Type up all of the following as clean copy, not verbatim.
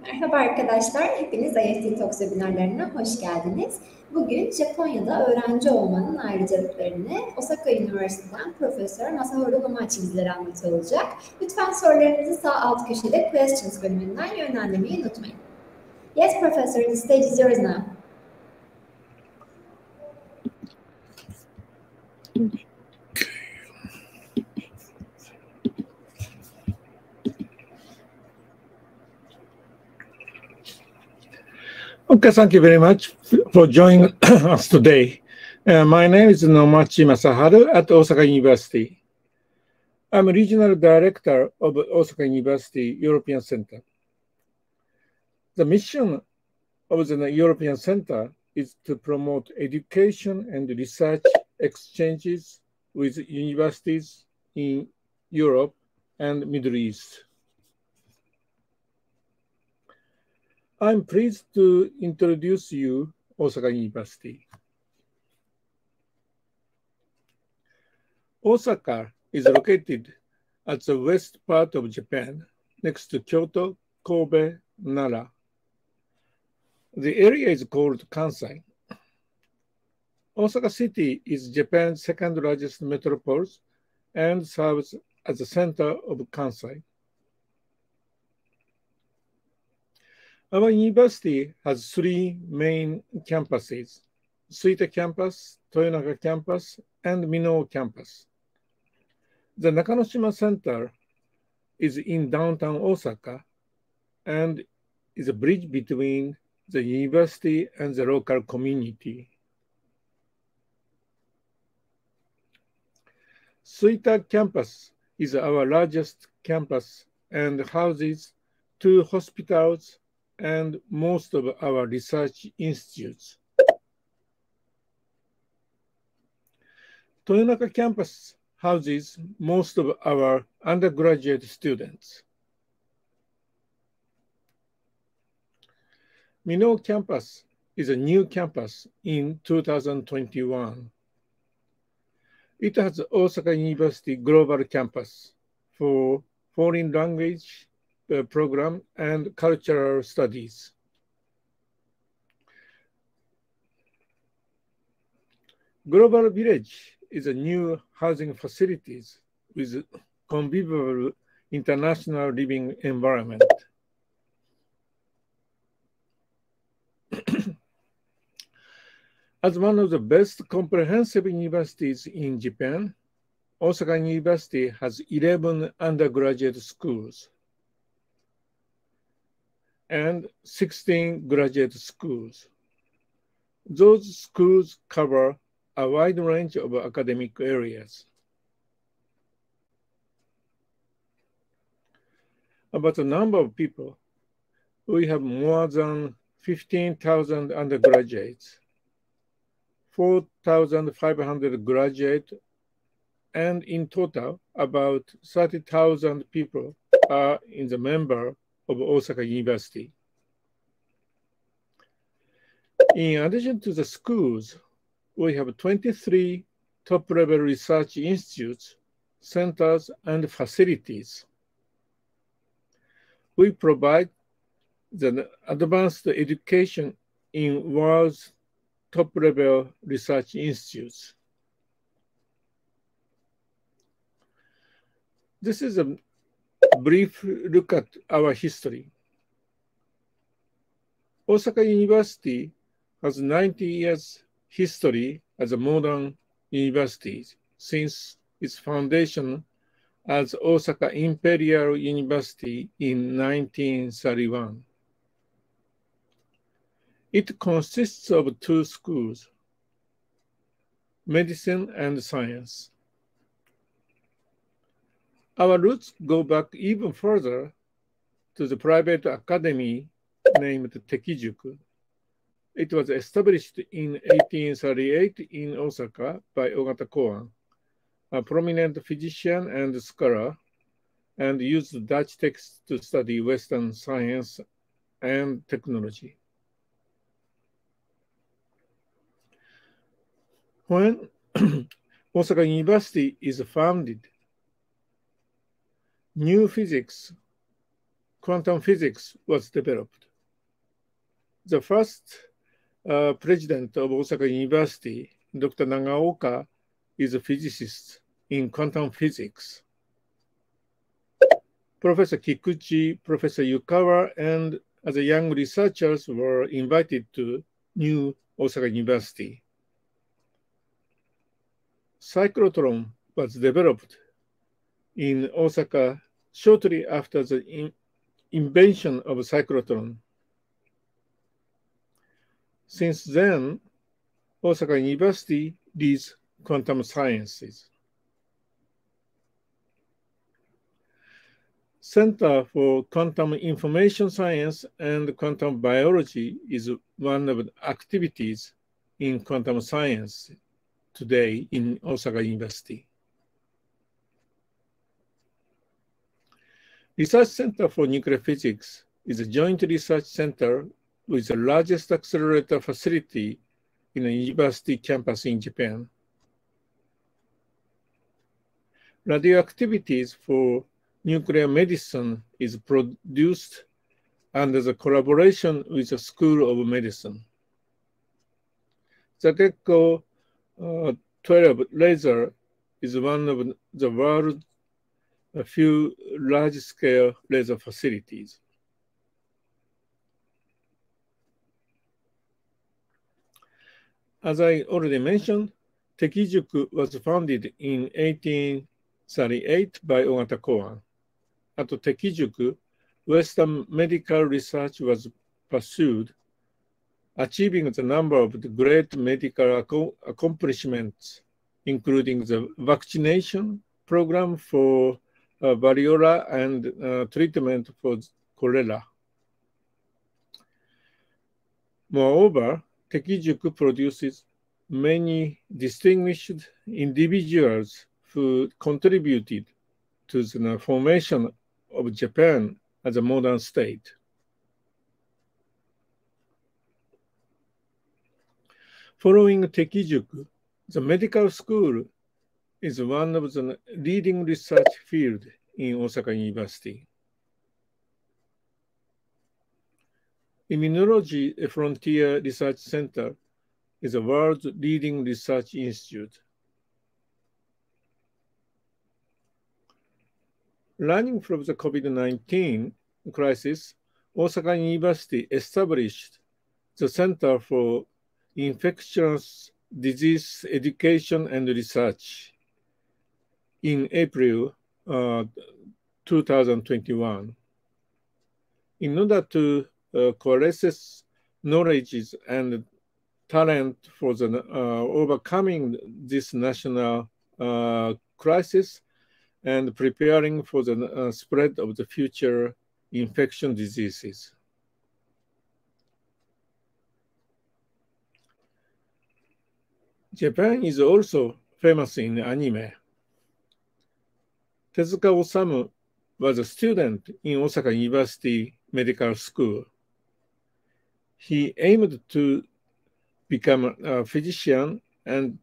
Merhaba arkadaşlar, hepiniz IEFT Talks webinarlarına hoş geldiniz. Bugün Japonya'da öğrenci olmanın ayrıcalıklarını Osaka Üniversitesi'nden Profesör Masaharu Hamachi bizlere anlatıyor olacak. Lütfen sorularınızı sağ alt köşede Questions bölümünden yönlendirmeyi unutmayın. Yes, Professor, the stage is yours now. Okay, thank you very much for joining us today. My name is Nomachi Masaharu at Osaka University. I'm Regional Director of Osaka University European Center. The mission of the European Center is to promote education and research exchanges with universities in Europe and Middle East. I'm pleased to introduce you Osaka University. Osaka is located at the west part of Japan, next to Kyoto, Kobe, Nara. The area is called Kansai. Osaka City is Japan's second largest metropolis and serves as the center of Kansai. Our university has three main campuses: Suita campus, Toyonaka campus, and Minoo campus. The Nakanoshima Center is in downtown Osaka and is a bridge between the university and the local community. Suita campus is our largest campus and houses two hospitals and most of our research institutes. Toyonaka campus houses most of our undergraduate students. Minoo campus is a new campus in 2021. It has Osaka University Global Campus for foreign language program and cultural studies. Global Village is a new housing facilities with convivial international living environment. As one of the best comprehensive universities in Japan, Osaka University has 11 undergraduate schools and 16 graduate schools. Those schools cover a wide range of academic areas. About the number of people, we have more than 15,000 undergraduates, 4,500 graduates, and in total, about 30,000 people are in the member of Osaka University. In addition to the schools, we have 23 top-level research institutes, centers, and facilities. We provide the advanced education in world's top-level research institutes. This is a brief look at our history. Osaka University has 90 years history as a modern university since its foundation as Osaka Imperial University in 1931. It consists of two schools, medicine and science. Our roots go back even further to the private academy named Tekijuku. It was established in 1838 in Osaka by Ogata Koan, a prominent physician and scholar, and used Dutch texts to study Western science and technology. When Osaka University is founded, new physics quantum physics was developed. The first president of Osaka University, Dr. Nagaoka, is a physicist in quantum physics. Professor Kikuchi, Professor Yukawa, and other young researchers were invited to new Osaka University. Cyclotron was developed in Osaka shortly after the invention of cyclotron. Since then, Osaka University leads quantum sciences. Center for Quantum Information Science and Quantum Biology is one of the activities in quantum science today in Osaka University. Research Center for Nuclear Physics is a joint research center with the largest accelerator facility in a university campus in Japan. Radioactivities for nuclear medicine is produced under the collaboration with the School of Medicine. The Gecko 12 laser is one of the world's few large-scale laser facilities. As I already mentioned, Tekijuku was founded in 1838 by Ogata Koan. At Tekijuku, Western medical research was pursued, achieving the number of the great medical accomplishments, including the vaccination program for variola and treatment for cholera. Moreover, Tekijuku produces many distinguished individuals who contributed to the formation of Japan as a modern state. Following Tekijuku, the medical school is one of the leading research fields in Osaka University. Immunology Frontier Research Center is the world's leading research institute. Learning from the COVID-19 crisis, Osaka University established the Center for Infectious Disease Education and Research in April 2021. In order to coalesce knowledge and talent for the overcoming this national crisis and preparing for the spread of the future infection diseases. Japan is also famous in anime. Tezuka Osamu was a student in Osaka University Medical School. He aimed to become a physician and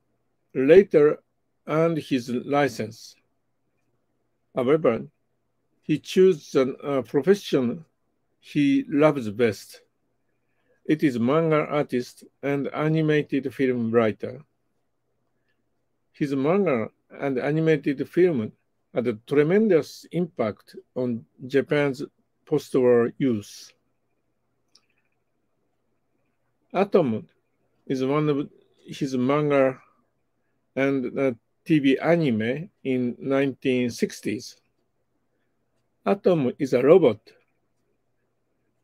later earned his license. However, he chose a profession he loves best. It is manga artist and animated film writer. His manga and animated film had a tremendous impact on Japan's post-war youth. Atom is one of his manga and TV anime in 1960s. Atom is a robot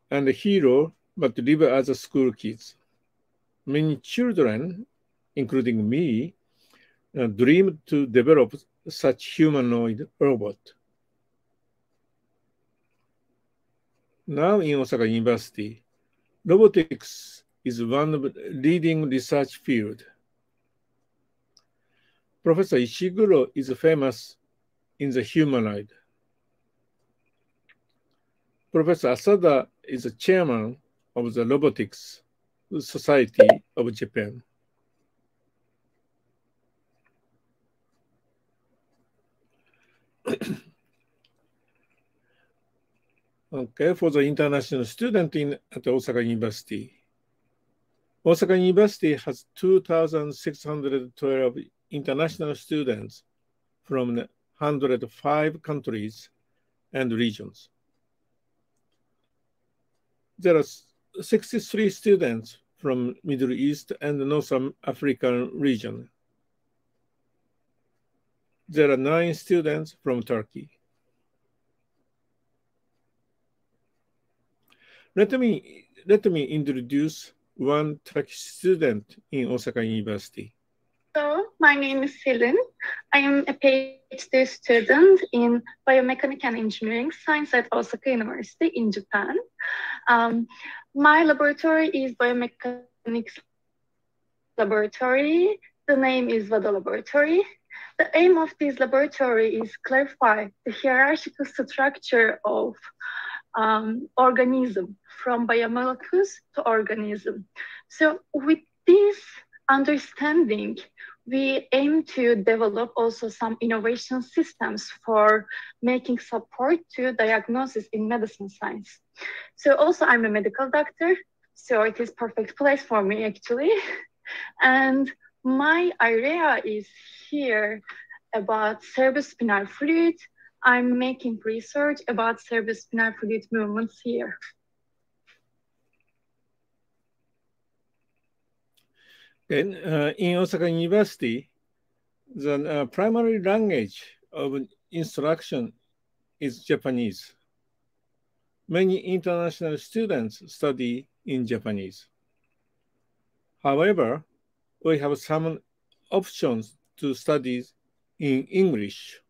and a hero, but live as a school kids. Many children, including me, dreamed to develop such humanoid robot. Now in Osaka University, robotics is one of the leading research field. Professor Ishiguro is famous in the humanoid. Professor Asada is the chairman of the Robotics Society of Japan. Okay, for the international student at Osaka University. Osaka University has 2,612 international students from 105 countries and regions. There are 63 students from Middle East and North African region. There are 9 students from Turkey. Let me introduce one Turkish student in Osaka University. So, my name is Selin. I am a PhD student in Biomechanical and Engineering Science at Osaka University in Japan. My laboratory is Biomechanics Laboratory. The name is VADA Laboratory. The aim of this laboratory is clarify the hierarchical structure of organism, from biomolecules to organism. So with this understanding, we aim to develop also some innovation systems for making support to diagnosis in medicine science. So also I'm a medical doctor, so it is perfect place for me actually. And my area is here about cerebrospinal fluid. I'm making research about cerebrospinal fluid movements here. Then, in Osaka University, the primary language of instruction is Japanese. Many international students study in Japanese. However, we have some options to study in English,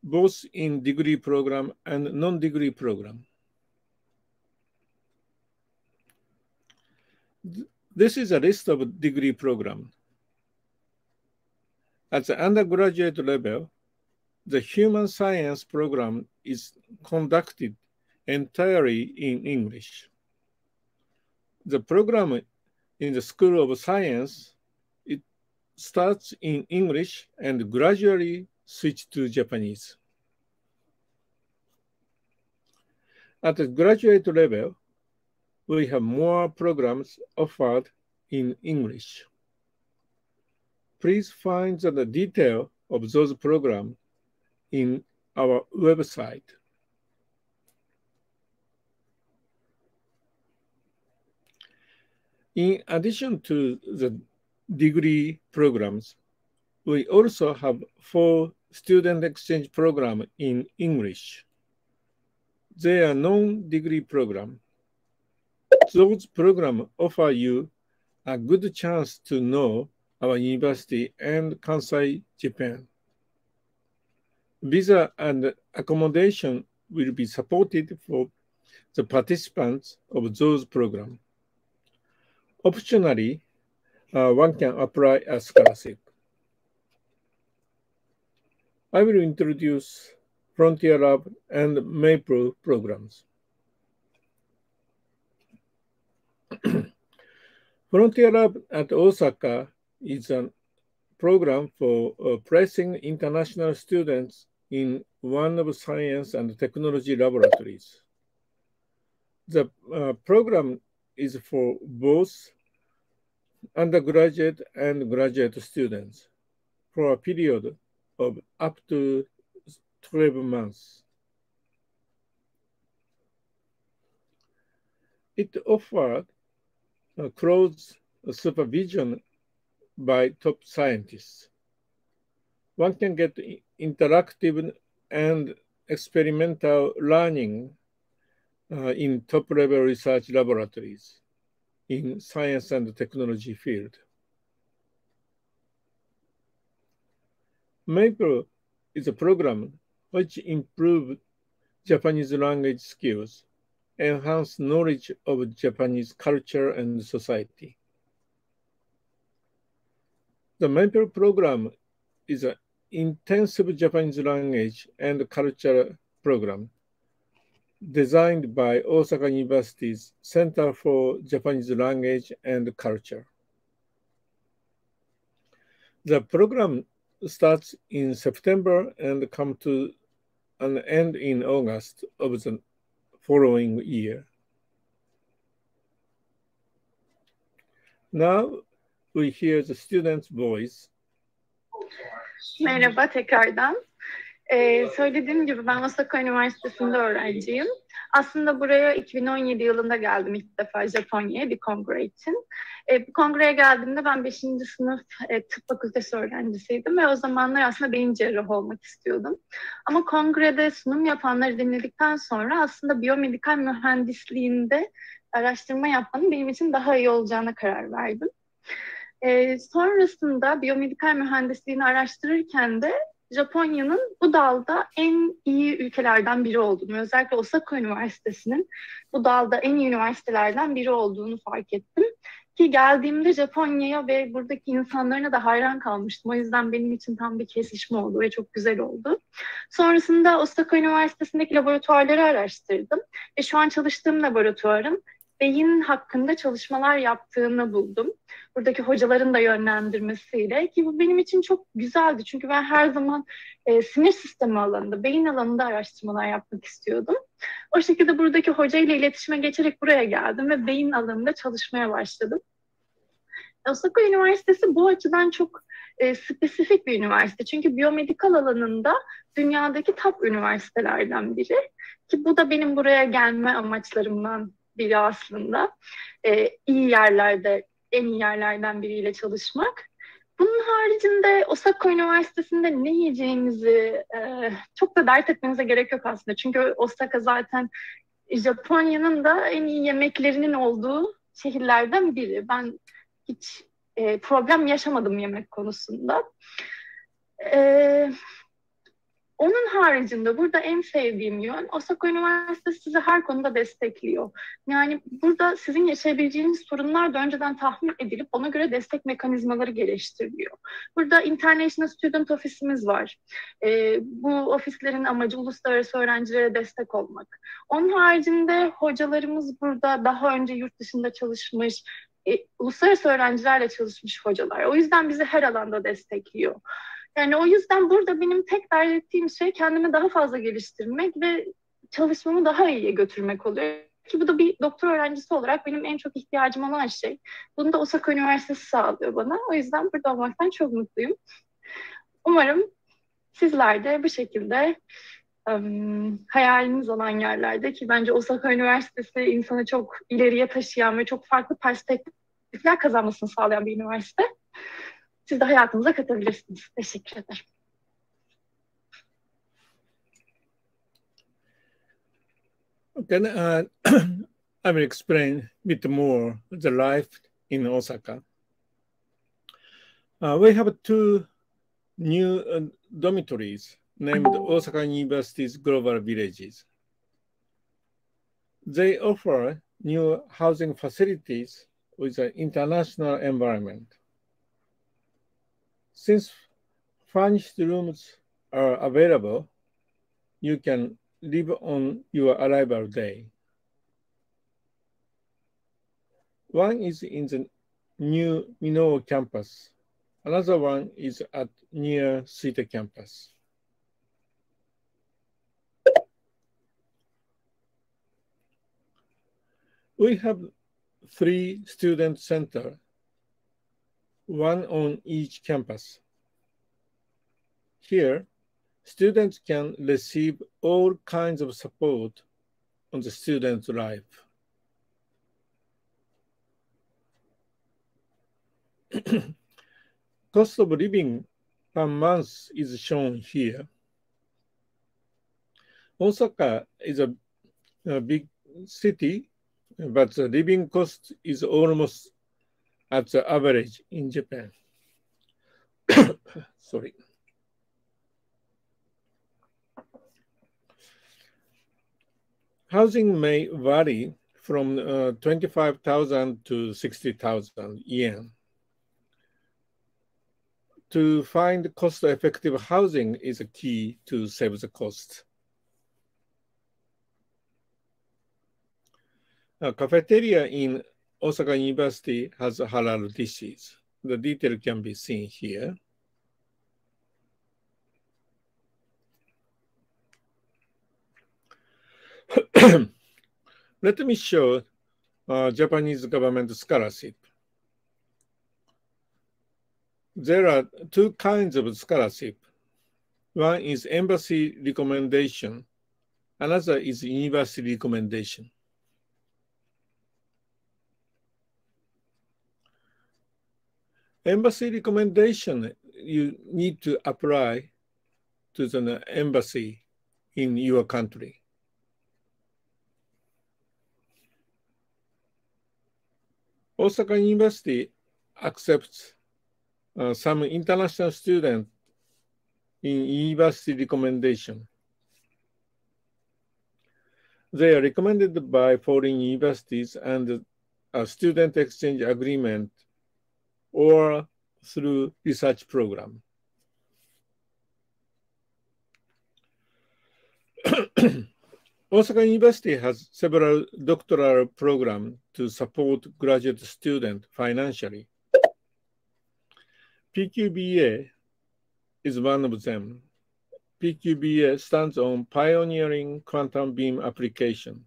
both in degree program and non-degree program. This is a list of degree programs. At the undergraduate level, the human science program is conducted entirely in English. The program in the School of Science, it starts in English and gradually switch to Japanese. At the graduate level, we have more programs offered in English. Please find the detail of those programs in our website. In addition to the degree programs, we also have 4 student exchange programs in English. They are non-degree programs. Those programs offer you a good chance to know our university and Kansai, Japan. Visa and accommodation will be supported for the participants of those programs. Optionally, one can apply a scholarship. I will introduce Frontier Lab and Maple programs. Frontier Lab at Osaka is a program for placing international students in one of science and technology laboratories. The program is for both undergraduate and graduate students for a period of up to 12 months. It offered close supervision by top scientists. One can get interactive and experimental learning in top-level research laboratories in science and technology field. Maple is a program which improves Japanese language skills, enhance knowledge of Japanese culture and society. The Maple program is an intensive Japanese language and culture program designed by Osaka University's Center for Japanese Language and Culture. The program starts in September and comes to and end in August of the following year. Now we hear the student's voice. Merhaba tekrardan. Söylediğim gibi ben Osaka Üniversitesi'nde öğrenciyim. Aslında buraya 2017 yılında geldim ilk defa Japonya'ya bir kongre için. Bu kongreye geldiğimde ben 5. sınıf tıp fakültesi öğrencisiydim ve o zamanlar aslında beyin cerrahı olmak istiyordum. Ama kongrede sunum yapanları dinledikten sonra aslında biyomedikal mühendisliğinde araştırma yapmanın benim için daha iyi olacağına karar verdim. Sonrasında biyomedikal mühendisliğini araştırırken de Japonya'nın bu dalda en iyi ülkelerden biri olduğunu, özellikle Osaka Üniversitesi'nin bu dalda en iyi üniversitelerden biri olduğunu fark ettim. Ki geldiğimde Japonya'ya ve buradaki insanlarına da hayran kalmıştım. O yüzden benim için tam bir kesişme oldu ve çok güzel oldu. Sonrasında Osaka Üniversitesi'ndeki laboratuvarları araştırdım. Ve şu an çalıştığım laboratuvarın beyin hakkında çalışmalar yaptığını buldum. Buradaki hocaların da yönlendirmesiyle ki bu benim için çok güzeldi. Çünkü ben her zaman sinir sistemi alanında, beyin alanında araştırmalar yapmak istiyordum. O şekilde buradaki hocayla iletişime geçerek buraya geldim ve beyin alanında çalışmaya başladım. Osaka Üniversitesi bu açıdan çok spesifik bir üniversite. Çünkü biyomedikal alanında dünyadaki top üniversitelerden biri. Ki bu da benim buraya gelme amaçlarımdan biri aslında. İyi yerlerde, en iyi yerlerden biriyle çalışmak. Bunun haricinde Osaka Üniversitesi'nde ne yiyeceğinizi çok da dert etmenize gerek yok aslında. Çünkü Osaka zaten Japonya'nın da en iyi yemeklerinin olduğu şehirlerden biri. Ben hiç problem yaşamadım yemek konusunda. Onun haricinde burada en sevdiğim yön Osaka Üniversitesi sizi her konuda destekliyor. Yani burada sizin yaşayabileceğiniz sorunlar da önceden tahmin edilip ona göre destek mekanizmaları geliştiriliyor. Burada International Student Office'imiz var. Bu ofislerin amacı uluslararası öğrencilere destek olmak. Onun haricinde hocalarımız burada daha önce yurt dışında çalışmış, uluslararası öğrencilerle çalışmış hocalar. O yüzden bizi her alanda destekliyor. Yani o yüzden burada benim tek dert ettiğim şey kendimi daha fazla geliştirmek ve çalışmamı daha iyiye götürmek oluyor. Ki bu da bir doktor öğrencisi olarak benim en çok ihtiyacım olan şey. Bunu da Osaka Üniversitesi sağlıyor bana. O yüzden burada olmaktan çok mutluyum. Umarım sizler de bu şekilde hayaliniz olan yerlerde ki bence Osaka Üniversitesi insanı çok ileriye taşıyan ve çok farklı perspektifler kazanmasını sağlayan bir üniversite. Siz de hayatınıza katabilirsiniz. Teşekkür ederim. Then I will explain a bit more the life in Osaka. We have two new dormitories named Osaka University's Global Villages. They offer new housing facilities with an international environment. Since furnished rooms are available, you can live on your arrival day. One is in the new Minoa campus. Another one is at near Suita campus. We have 3 student centers, one on each campus. Here, students can receive all kinds of support on the student's life. Cost of living per month is shown here. Osaka is a big city, but the living cost is almost at the average in Japan. Sorry. Housing may vary from 25,000 to 60,000 yen. To find cost-effective housing is a key to save the cost. A cafeteria in Osaka University has halal dishes. The detail can be seen here. Let me show Japanese government scholarship. There are two kinds of scholarship. One is embassy recommendation. Another is university recommendation. Embassy recommendation, you need to apply to the embassy in your country. Osaka University accepts some international students in university recommendation. They are recommended by foreign universities and a student exchange agreement or through research program. Osaka University has several doctoral programs to support graduate students financially. PQBA is one of them. PQBA stands on Pioneering Quantum Beam Application.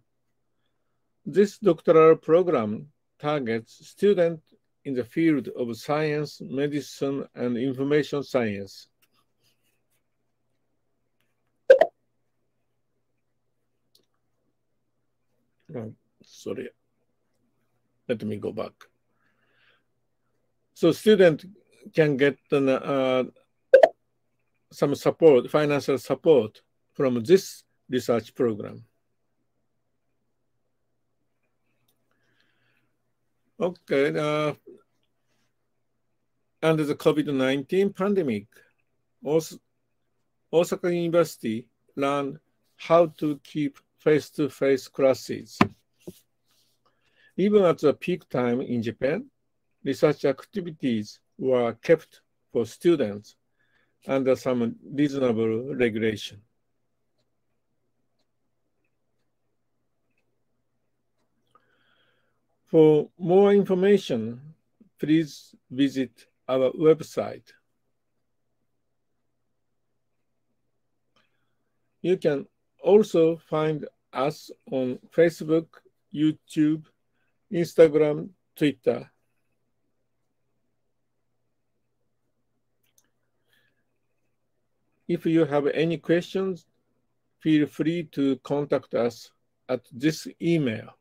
This doctoral program targets students in the field of science, medicine, and information science. Oh, sorry, let me go back. So students can get some support, financial support from this research program. Okay, under the COVID-19 pandemic, Osaka University learned how to keep face-to-face classes. Even at the peak time in Japan, research activities were kept for students under some reasonable regulation. For more information, please visit our website. You can also find us on Facebook, YouTube, Instagram, Twitter. If you have any questions, feel free to contact us at this email.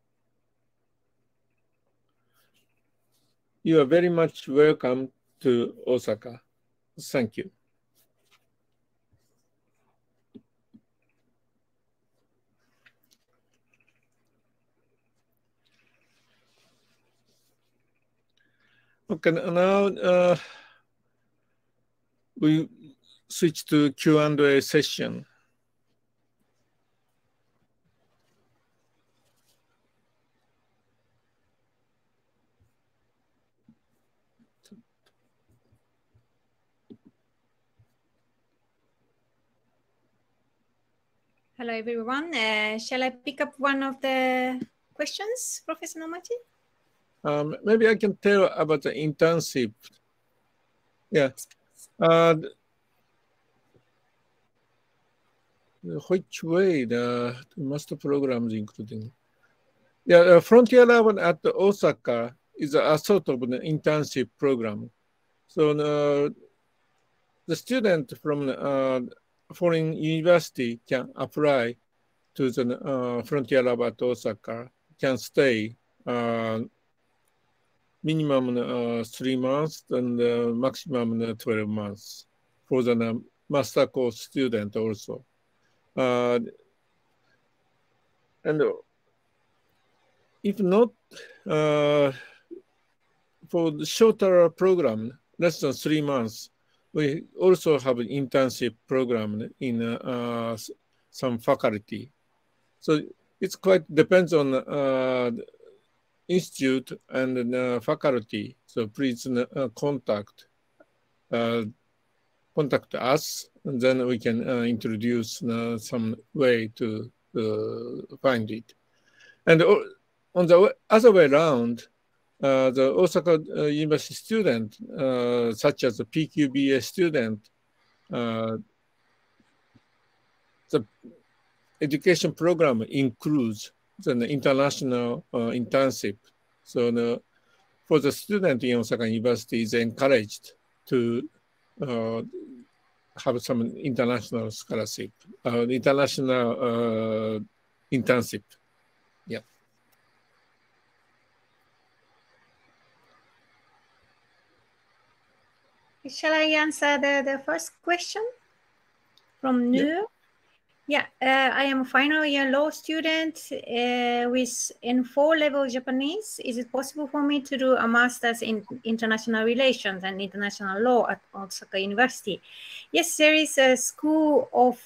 You are very much welcome to Osaka. Thank you. Okay, now we switch to Q&A session. Hello, everyone. Shall I pick up one of the questions, Professor Nomachi? Maybe I can tell about the internship. Yeah. Which way the master programs including? Yeah, Frontier Lab at Osaka is a sort of an internship program. So the student from foreign university can apply to the Frontier Lab at Osaka, can stay minimum 3 months and maximum 12 months for the master course student also. And if not, for the shorter program, less than 3 months, we also have an internship program in some faculty. So it's quite depends on the institute and faculty. So please contact us, and then we can introduce some way to find it. And on the other way around, the Osaka University student, such as the PQBA student, the education program includes the international internship. So for the student in Osaka University is encouraged to have some international scholarship, international internship. Yeah. Shall I answer the first question from Nu? Yeah, I am a final year law student with N4 level Japanese. Is it possible for me to do a master's in international relations and international law at Osaka University? Yes, there is a school of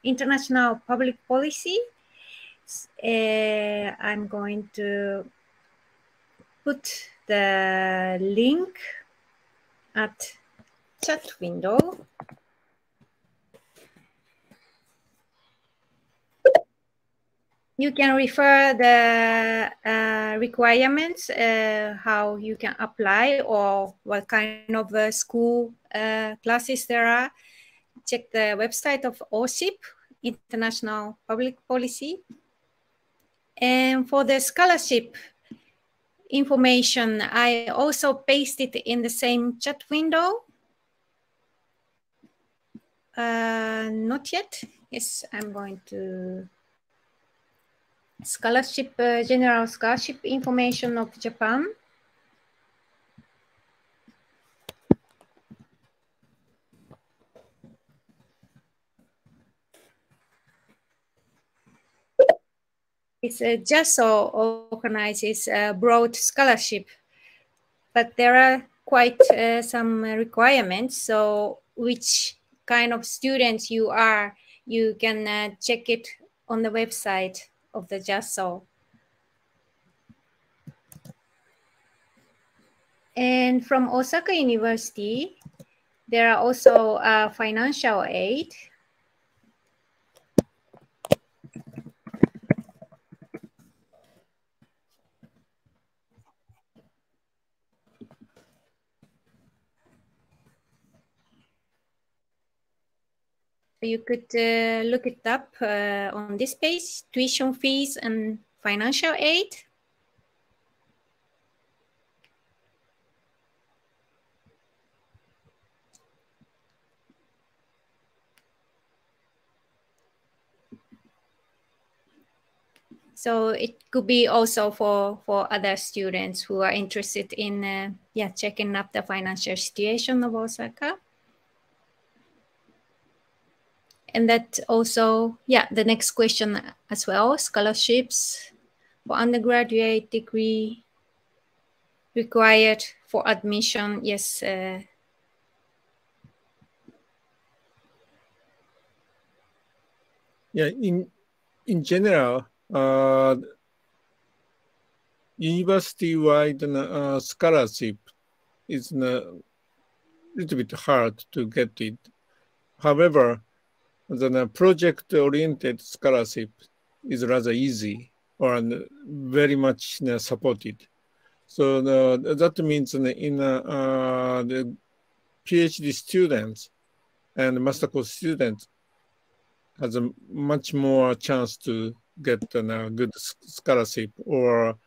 international public policy. I'm going to put the link at chat window. You can refer the requirements, how you can apply or what kind of school classes there are. Check the website of OSIP, International Public Policy. And for the scholarship information, I also pasted in the same chat window. Not yet. Yes, I'm going to scholarship, general scholarship information of Japan. It's JASO organizes a broad scholarship, but there are quite some requirements. So which kind of students you are, you can check it on the website of the JASO. And from Osaka University, there are also financial aid. You could look it up on this page, tuition fees and financial aid. So it could be also for other students who are interested in checking up the financial situation of Osaka. And that also, the next question as well, scholarships for undergraduate degree required for admission. Yes. In general, university-wide scholarship is a little bit hard to get it. However, the project-oriented scholarship is rather easy or very much supported. So that means in the PhD students and master course students has a much more chance to get a good scholarship or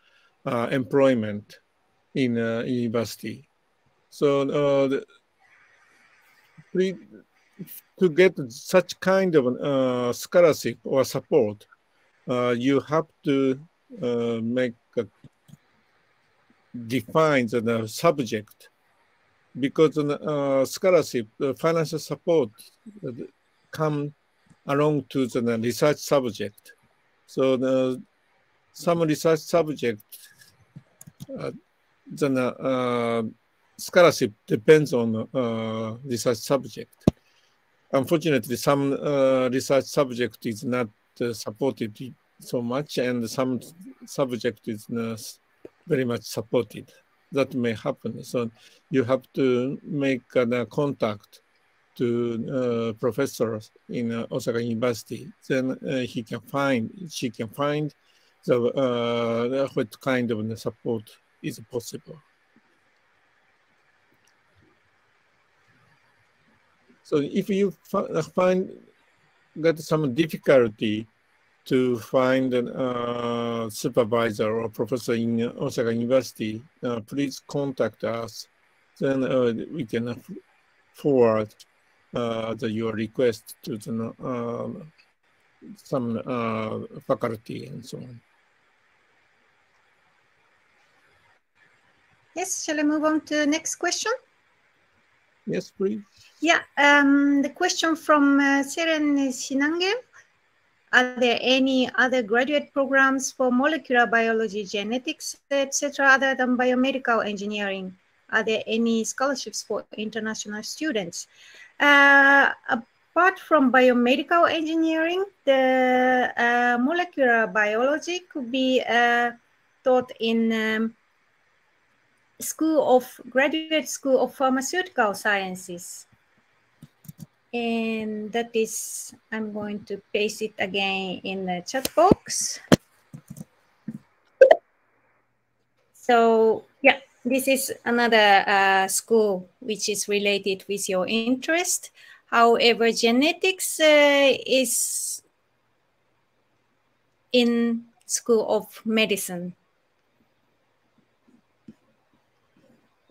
employment in university. So to get such kind of scholarship or support, you have to define the subject, because scholarship, financial support come along to the research subject. So some research subject, the scholarship depends on research subject. Unfortunately, some research subject is not supported so much, and some subject is very much supported. That may happen. So you have to make a contact to professors in Osaka University. Then she can find the what kind of support is possible. So if you find got some difficulty to find a supervisor or professor in Osaka University, please contact us. Then we can forward your request to the, some faculty and so on. Yes, shall I move on to the next question? Yes, please. Yeah, the question from Seren Shinange. Are there any other graduate programs for molecular biology, genetics, etc., other than biomedical engineering? Are there any scholarships for international students? Apart from biomedical engineering, the molecular biology could be taught in Graduate School of Pharmaceutical Sciences. And that is, I'm going to paste it again in the chat box. So yeah, this is another school which is related with your interest. However, genetics is in School of Medicine.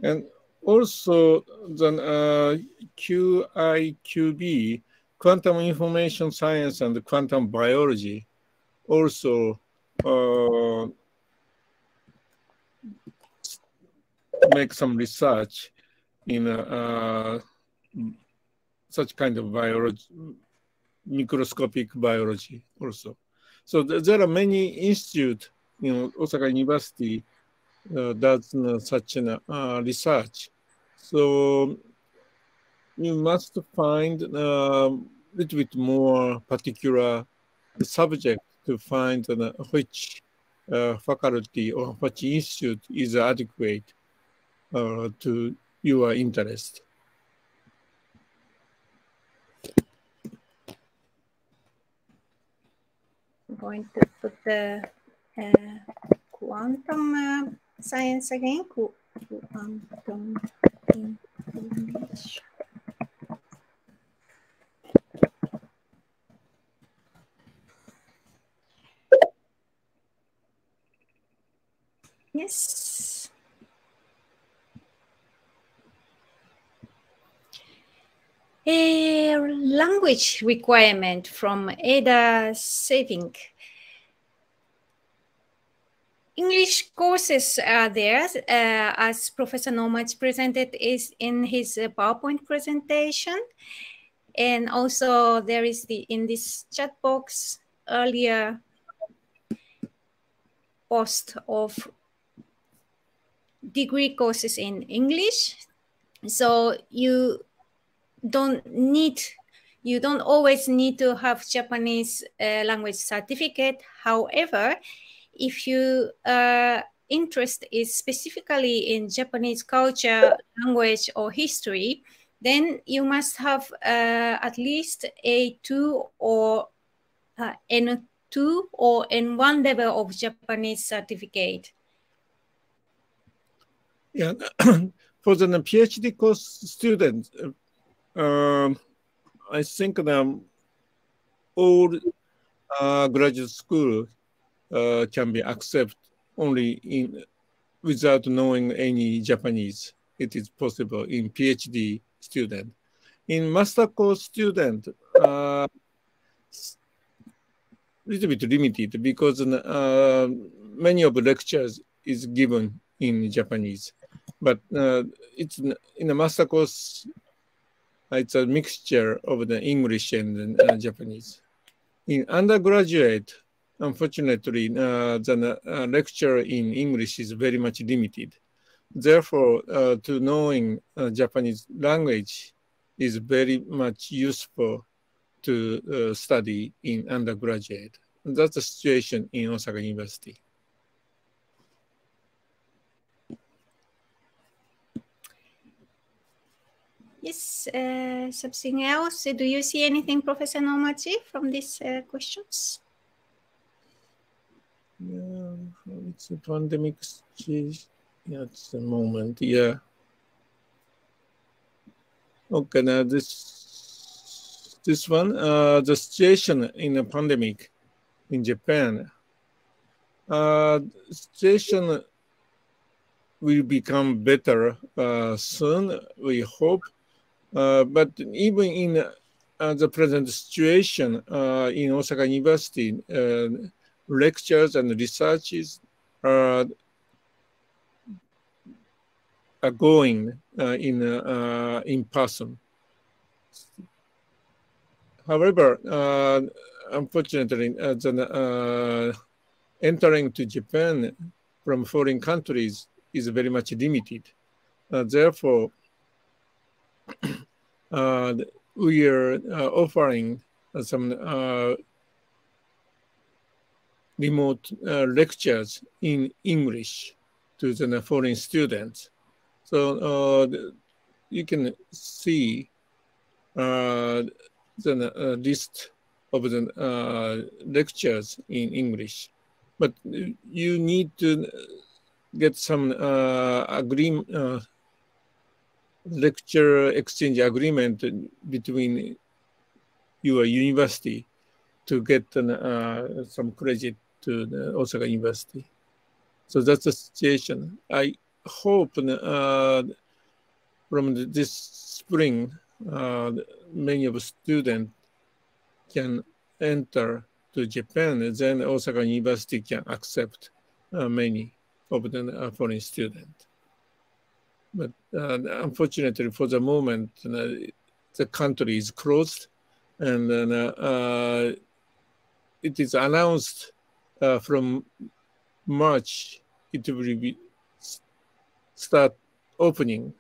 And also, the QIQB, quantum information science and quantum biology, also make some research in such kind of biology, microscopic biology also. So there are many institutes in Osaka University does such research. So you must find a little bit more particular subject to find which faculty or which institute is adequate to your interest. I'm going to put the quantum science again. Quantum information. Yes. A language requirement from Ada Saving. English courses are there, as Professor Nomach presented is in his PowerPoint presentation. And also there is in this chat box earlier post of degree courses in English. So you don't always need to have Japanese language certificate. However, if your interest is specifically in Japanese culture, language, or history, then you must have at least A2 or N2 or N1 level of Japanese certificate. Yeah, for the PhD course students, I think that all graduate school can be accepted only without knowing any Japanese. It is possible in PhD student. In master course student, little bit limited because many of the lectures is given in Japanese. But it's in a master course, it's a mixture of the English and Japanese. In undergraduate, unfortunately, the lecture in English is very much limited. Therefore, to knowing Japanese language is very much useful to study in undergraduate. And that's the situation in Osaka University. Yes, something else? Do you see anything, Professor Nomachi, from these questions? Yeah, it's a pandemic situation at the moment, yeah. Okay, now this this one, the situation in the pandemic in Japan. Situation will become better soon, we hope. But even in the present situation in Osaka University, lectures and researches are going in person. However, unfortunately, entering to Japan from foreign countries is very much limited. Therefore, we are offering some remote lectures in English to the foreign students. So you can see the list of the lectures in English, but you need to get some lecture exchange agreement between your university to get some credit to the Osaka University. So that's the situation. I hope from this spring, many of the students can enter to Japan, then Osaka University can accept many of the foreign students. But unfortunately, for the moment, the country is closed, and it is announced from March it will be start opening,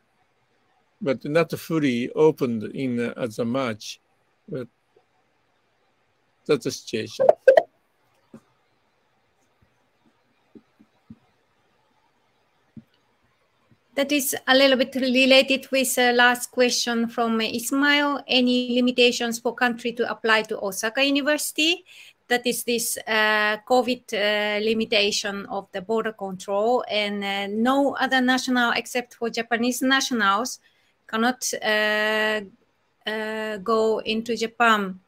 but not fully opened in as a March. But that's the situation. That is a little bit related with the last question from Ismail. Any limitations for country to apply to Osaka University? That is this COVID limitation of the border control, and no other national except for Japanese nationals cannot go into Japan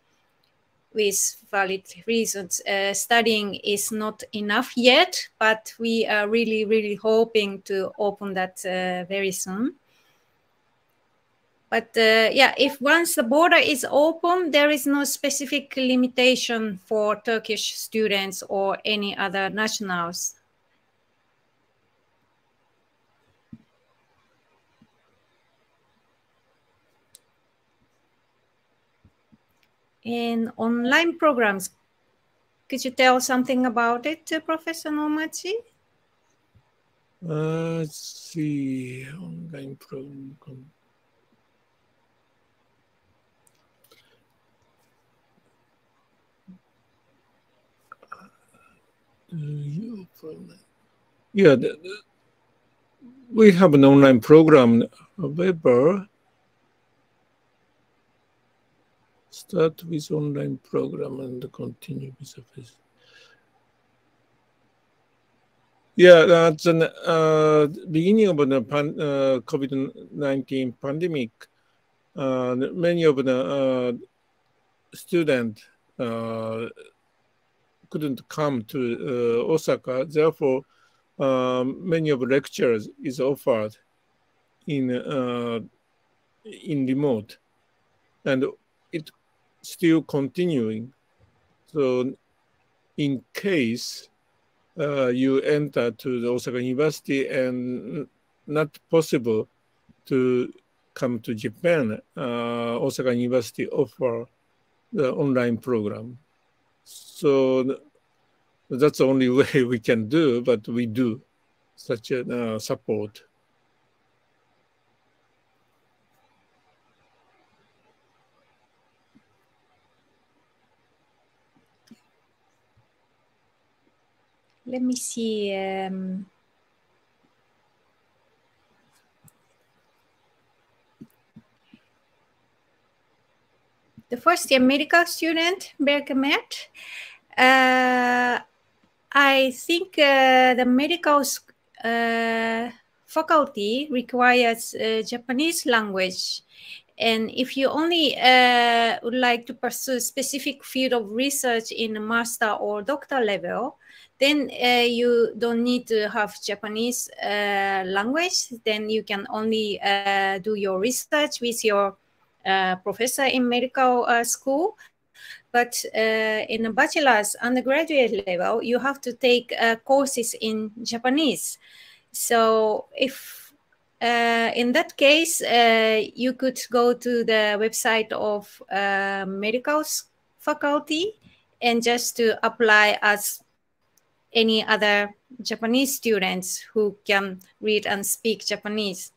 with valid reasons. Studying is not enough yet, but we are really, really hoping to open that very soon. But yeah, if once the border is open, there is no specific limitation for Turkish students or any other nationals. And online programs, could you tell something about it, Professor Nomachi? Let's see, online program. Yeah, we have an online program. However, start with online program and continue with the face. Yeah, at the beginning of the COVID-19 pandemic, many of the students couldn't come to Osaka. Therefore, many of the lectures is offered in remote, and it still continuing. So, in case you enter to the Osaka University and not possible to come to Japan, Osaka University offer the online program. So that's the only way we can do, but we do such a support. Let me see. The first year medical student, Berkemet. I think the medical faculty requires Japanese language, And if you only would like to pursue a specific field of research in a master or doctoral level, then you don't need to have Japanese language. Then you can only do your research with your professor in medical school. But in a bachelor's undergraduate level, you have to take courses in Japanese. So if in that case, you could go to the website of medical faculty and just to apply as any other Japanese students who can read and speak Japanese.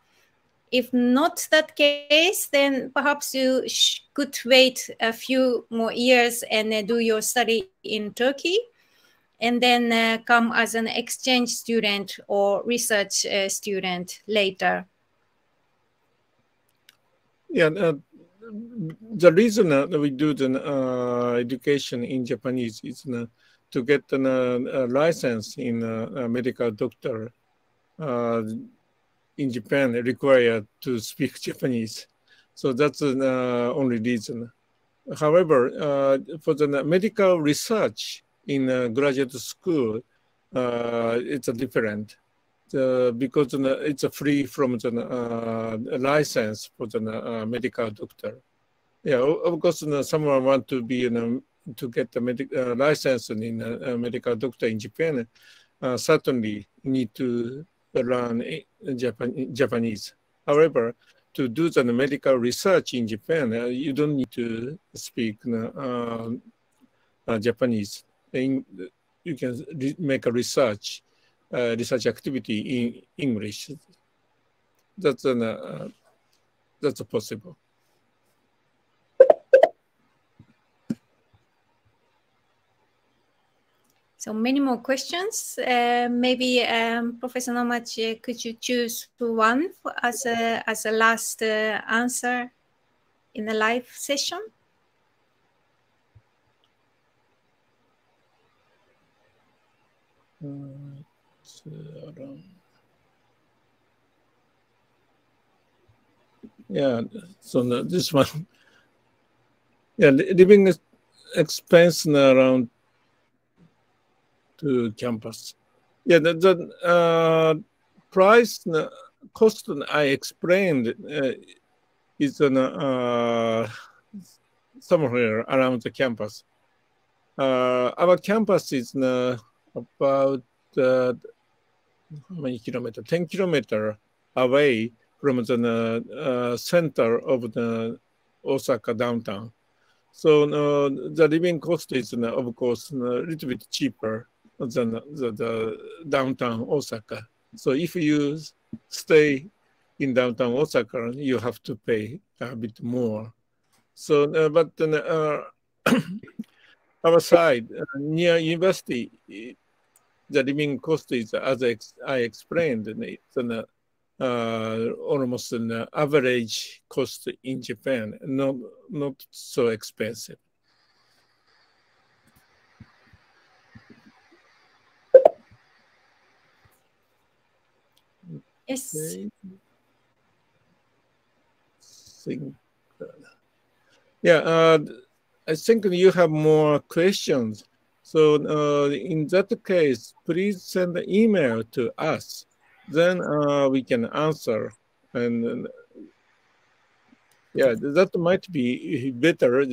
If not that case, then perhaps you could wait a few more years and do your study in Turkey, and then come as an exchange student or research student later. Yeah, the reason we do the education in Japanese is to get a license in medical doctor in Japan required to speak Japanese. So that's the only reason. However, for the medical research in graduate school, it's different. Because it's free from the license for the medical doctor. Yeah, of course, someone want to be to get the license in medical doctor in Japan. Certainly need to learn Japanese. However, to do the medical research in Japan, you don't need to speak Japanese. You can make a research activity in English. That's possible. So many more questions. Maybe Professor Nomachi, could you choose one as a last answer in the live session? Yeah, so this one. Yeah, living expense around to campus. Yeah, the price cost I explained is somewhere around the campus. Our campus is about how many kilometers? 10 kilometers away from the center of the Osaka downtown. So the living cost is, of course, a little bit cheaper than the downtown Osaka. So if you stay in downtown Osaka, you have to pay a bit more. So, but our side, near university, the living cost is, as I explained, it's almost an average cost in Japan, not so expensive. Yes. Okay. Yeah, I think you have more questions. So in that case, please send an email to us. Then we can answer. And yeah, that might be better.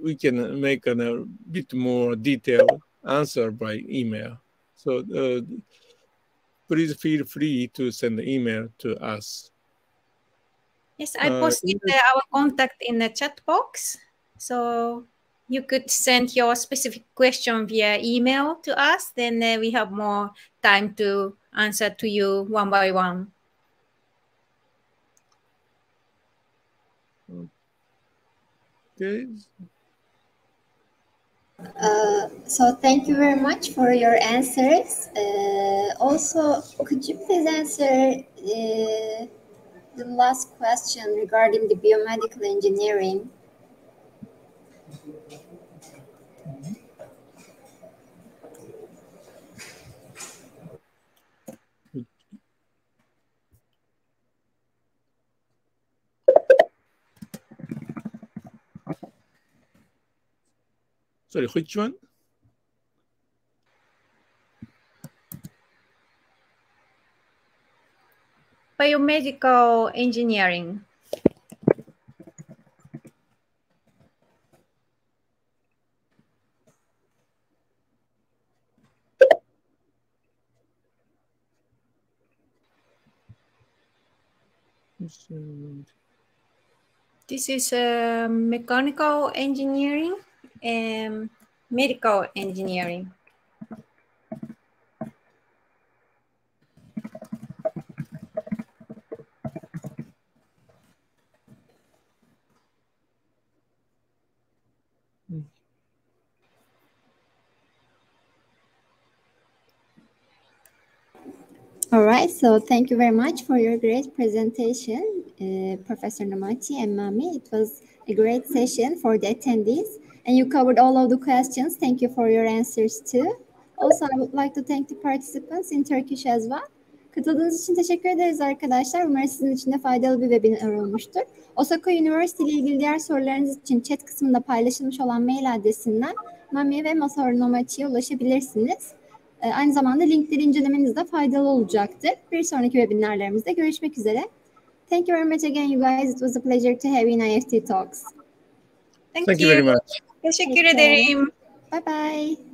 We can make a bit more detailed answer by email. So please feel free to send an email to us. Yes, I posted our contact in the chat box. So you could send your specific question via email to us. Then we have more time to answer to you one by one. Okay. So thank you very much for your answers. Also, could you please answer the last question regarding the biomedical engineering? Sorry, which one? Biomedical engineering. This is mechanical engineering and medical engineering. All right, so thank you very much for your great presentation, Professor Namachi and Mami. It was a great session for the attendees, and you covered all of the questions. Thank you for your answers too. Also, I would like to thank the participants in Turkish as well. Katıldığınız için teşekkür ederiz arkadaşlar. Umarım sizin için de faydalı bir webinar olmuştur. Osaka Üniversite ile ilgili diğer sorularınız için chat kısmında paylaşılmış olan mail adresinden Mami ve Masaharu Namachi'ye ulaşabilirsiniz. Aynı zamanda linkleri incelemenizde faydalı olacaktır. Bir sonraki webinarlarımızda görüşmek üzere. Thank you very much again, you guys. It was a pleasure to have you in IEFT Talks. Thank you very much. Teşekkür ederim. Bye bye.